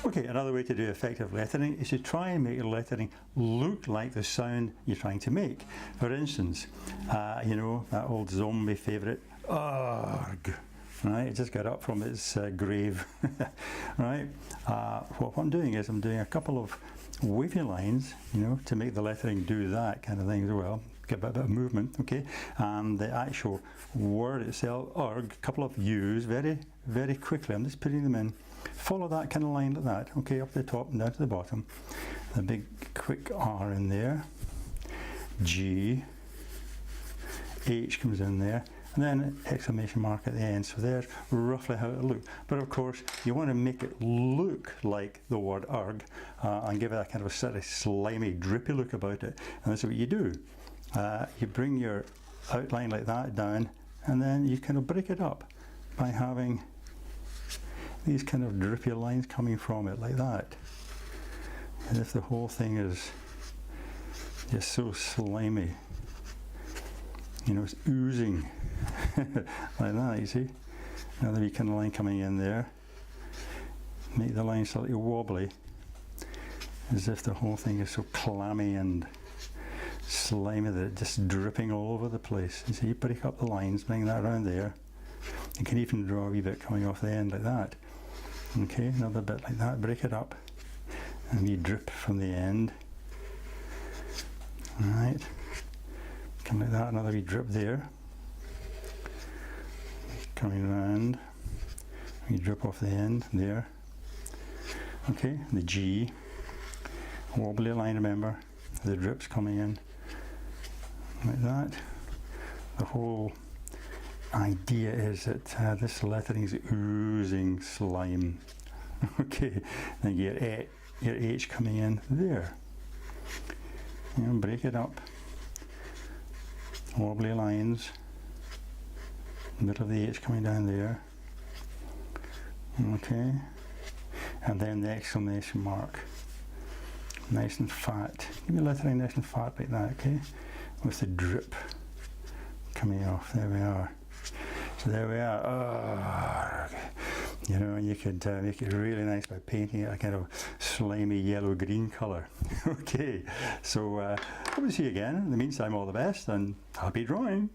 Okay, another way to do effective lettering is to try and make your lettering look like the sound you're trying to make. For instance, you know, that old zombie favourite, arg, right? It just got up from its grave, right? What I'm doing is I'm doing a couple of wavy lines, you know, to make the lettering do that kind of thing as well. Get a bit of movement, okay? And the actual word itself, arg, a couple of U's, very, very quickly. I'm just putting them in. Follow that kind of line like that, okay, up the top and down to the bottom. The big quick R in there, G, H comes in there, and then exclamation mark at the end. So there's roughly how it looks. But of course, you want to make it look like the word arg and give it a kind of a sort of slimy, drippy look about it. And that's what you do. You bring your outline like that down, and then you kind of break it up by having these kind of drippy lines coming from it like that, as if the whole thing is just so slimy, you know, it's oozing like that, you see. Another wee kind of line coming in there, make the line slightly wobbly, as if the whole thing is so clammy and slimy that it's just dripping all over the place. You see, you break up the lines, bring that around there. You can even draw a wee bit coming off the end like that. Okay, another bit like that, break it up, and we drip from the end. Alright, come like that, another wee drip there. Coming round, we drip off the end there. Okay, the G, wobbly line, remember, the drips coming in like that. The whole idea is that this lettering is oozing slime. Okay, then you get your H coming in there. You know, break it up. Wobbly lines. Bit of the H coming down there. Okay, and then the exclamation mark. Nice and fat. Give your lettering nice and fat like that, okay? With the drip coming off. There we are. So there we are. You know, you could make it really nice by painting it a kind of slimy yellow-green colour. Okay, so hope to see you again. In the meantime, all the best and happy drawing.